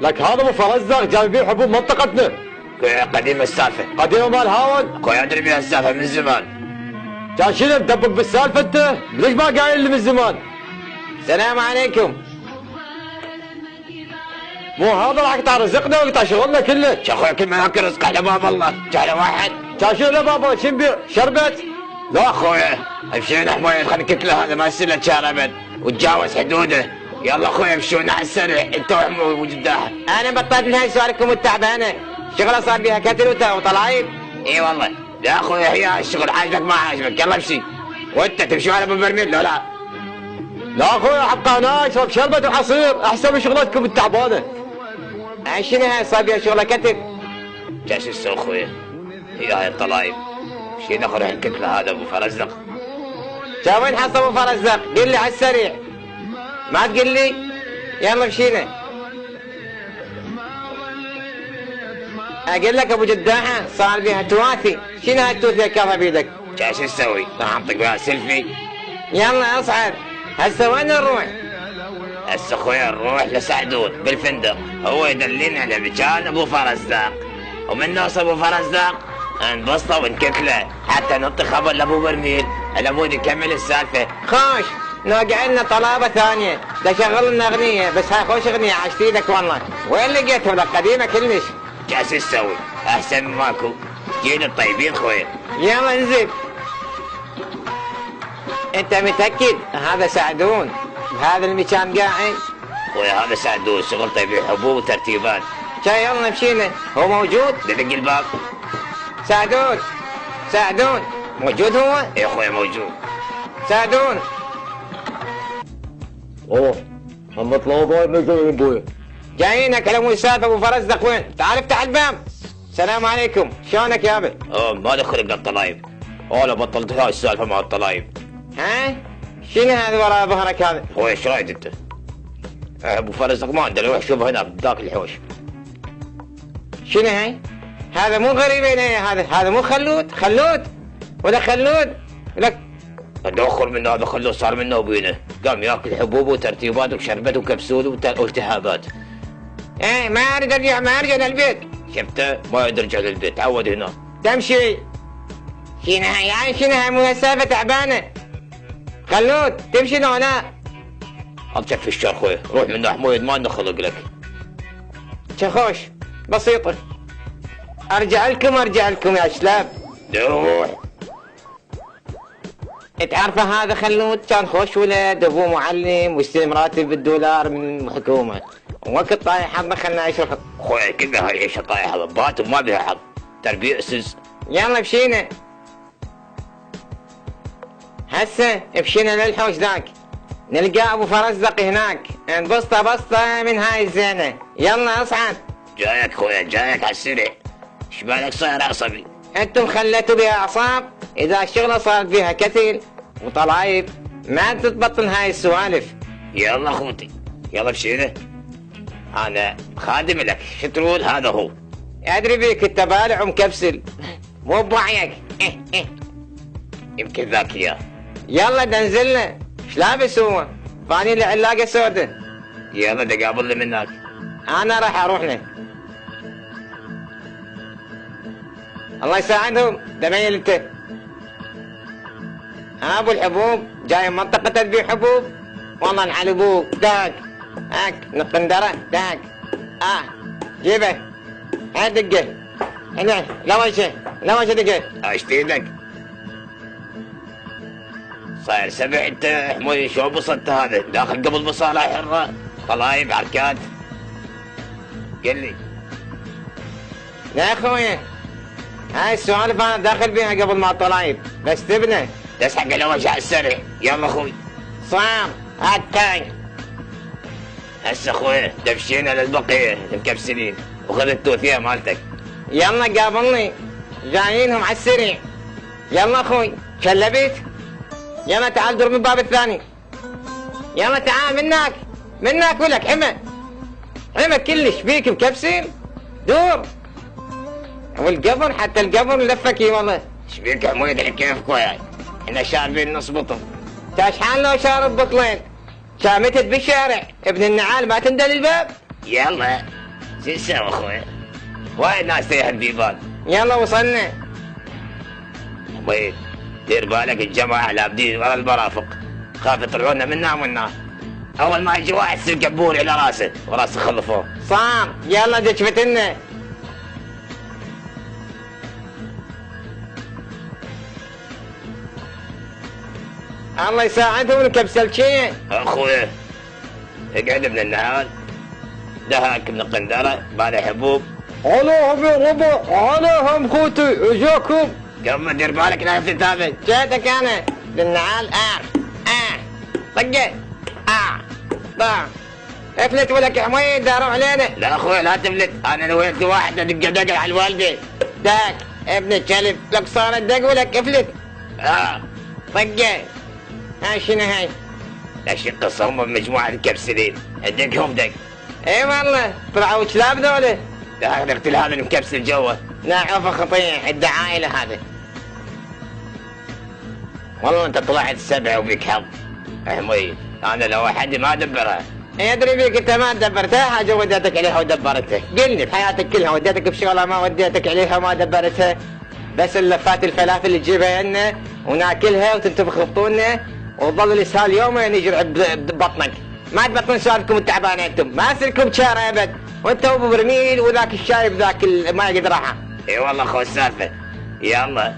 لك هذا ابو فرزدق جاي يبيع حبوب منطقتنا. خويا قديمة السالفة. قديمة مال هاون. خويا ادري بها السالفة من زمان. كان شنو مدبق بالسالفة انت؟ ليش ما قايل لي من زمان؟ السلام عليكم. مو هذا راح يقطع رزقنا ويقطع شغلنا كله. يا خويا كل ما ياكل رزق على باب الله، جاي واحد. كان شنو يا بابا شو نبيع؟ شربت؟ لا خويا امشينا حماية خلينا كتله هذا ما يصير له شهر ابد وتجاوز حدوده. يلا خويا امشونا على السريع انت وجداح. انا بطلت من هاي سوالفكم التعبانه، شغله صار بيها كتل وطلايب. اي والله. لا خويا هي الشغل عاجبك ما عاجبك يلا امشي. وانت تمشي على ابو برميل لو لا؟ لا اخويا حتى انا اشرب شربت وعصير احسن من شغلتكم التعبانه. هاي شنو هاي صار بيها شغله كتل؟ جالس تسوي خويا؟ هي هاي الطلايب. مشينا خلينا الكتله هذا ابو فرزدق. جا وين حصل ابو فرزدق؟ قل لي على السريع. ما تقول لي؟ يلا مشينا. اقول لك ابو جداحه صار بيها تواثي، شنو هاي التوثيه كافه بيدك؟ جالس تسوي؟ راح انطق بها سيلفي. يلا اصعد، هسه وين نروح؟ هسه خويا نروح لسعدون بالفندق، هو يدلنا على مكان ابو فرزدق، ومن نوصل ابو فرزدق نبسطه ونكتله حتى نعطي خبر لابو برميل على مود نكمل السالفه. خوش نوقع لنا طلابه ثانيه، تشغل لنا اغنيه بس هاي خوش اغنيه عاشت ايدك والله، وين لقيتها لك قديمه كلش. جالس تسوي؟ احسن من ماكو، جينا الطيبين خويا. يلا انزل. انت متاكد هذا سعدون بهذا المكان قاعد؟ خويا هذا سعدون شغل طيبين حبوب وترتيبات. جاي يلا مشينا، هو موجود؟ دق الباب. سعدون سعدون موجود هو؟ يا خويا موجود. سعدون. اوه هم طلعوا باير نزلوا ابويا. جايينك على مود السالفه ابو فرزدق وين؟ تعال افتح الباب. السلام عليكم، شلونك يابا؟ ما دخلك الطلايب. انا بطلت هاي السالفه مع الطلايب. ها؟ شنو هذا ورا ظهرك هذا؟ خويا ايش رايك انت؟ ابو فرزدق ما عنده روح شوف هناك ذاك الحوش. شنو هاي؟ هذا مو غريبين هذا مو خلود؟ خلود ولا خلود؟ لك ادخل من هذا خلود صار منه وبينه، قام ياكل حبوب وترتيبات وشربت وكبسول والتهابات. ايه ما ارجع للبيت. شفته ما يقدر يرجع للبيت، تعود هنا. تمشي. شنو هاي شنو هاي مو سالفه تعبانه. خلود تمشي هنا. اطلع في الشر خويا، روح من حمويد ما لنا خلق لك. شخوش بسيطه. ارجع لكم يا شلاب. روح. تعرفه هذا خلود كان خوش ولد، ابوه معلم ويستلم راتب بالدولار من الحكومه، وقت طايح حظه خلنا يشرب. خويا كلها هاي عيشه طايحه ضبات وما بها حظ، تربيه اسس. يلا مشينا. هسه مشينا للحوش ذاك، نلقى ابو فرزدق هناك، نبسطه بسطه من هاي الزينه. يلا اصعد. جايك خويا جايك على السريع. ايش بالك صاير عصبي؟ انتم خليتوا بها اعصاب، اذا الشغله صارت فيها كتل وطلايب ما تتبطل هاي السوالف. يلا اخوتي يلا مشينا. انا خادم لك شو تقول هذا هو. ادري بيك انت بالع ومكبسل مو بوعيك. يمكن ذاك اياه. يلا دنزلنا. ايش لابس هو؟ فاني له علاقه سودة. يلا تقابلني من هناك. انا راح اروح له. الله يساعدهم. دميل انت. ابو الحبوب جاي من منطقه تبيع حبوب. والله نعل ابوك داك هاك نقندره داك. جيبه هاي دقه هنا لا وجه دقه. عشت ايدك. صاير سبع انت حموي شو بسطت هذا داخل قبل مصالح حره طلايب عركات. قل لي. يا اخوي هاي السوالف انا داخل بيها قبل ما طلايب بس تبنى تسحق على وجه السريع. يلا اخوي. صام هاتاي. هسه اخوي دبشينا للبقيه المكبسلين وخذ التوثيه مالتك. يلا قابلني جايينهم على السريع. يلا اخوي شلبيت. يلا تعال دور من الباب الثاني. يلا تعال منك ولك حمى كلش بيك مكبسل. دور. والقبر حتى القبر لفك والله. ايش بيك يا حمويد على كيفك وياي؟ احنا شاربين نص بطل. تشحال لو شارب بطلين؟ شامتت بالشارع ابن النعال ما تندل الباب. يلا شو نسوي اخوي؟ وايد ناس تايه البيبان. يلا وصلنا. وين؟ دير بالك الجماعة لابدين ورا المرافق، خاف يطلعونا منا ومنا. اول ما يجي واحد سلك قبوري على راسه وراسه خلفوه. صار يلا دشفتنا. الله يساعدهم الكبسلتين. اخوي اقعد من النهار، دهاك من القندرة بالي حبوب. عليهم يا ربع، عليهم خوتي اجاكم. قبل دير بالك لا تتابع. جيتك انا بالنعال. طقت. طاع افلت ولك يا حميد اروح علينا. لا اخوي لا تفلت، انا نويت واحد ادق دق على الوالدة. داك ابن الكلب لك صار الدق ولك افلت. طقت. هاي شنو هاي؟ لا شق قصهم بمجموعة الكبسلين، ادقهم دق. اي والله طلعوا كلاب ذولا. لا اقدر هذا المكبسل جوه. لا عفا خطية الدعايلة هذا. والله انت طلعت سبعة وبك حظ. حميد انا لو احد ما ادبرها. يدري بيك انت ما دبرتها حاجة وديتك عليها ودبرتها. قل لي بحياتك كلها وديتك بشغلة ما وديتك عليها وما دبرتها. بس اللفات الفلافل اللي تجيبها لنا وناكلها وتنتفخ بطوننا وتظل الاسهال يومين يجرع ببطنك. ما تبطلون سوالفكم التعبانة انتم، ما اسلكم شارع ابد، وانت ابو برميل وذاك الشايب ذاك ما يقدر راحه. اي والله اخو السالفة. يلا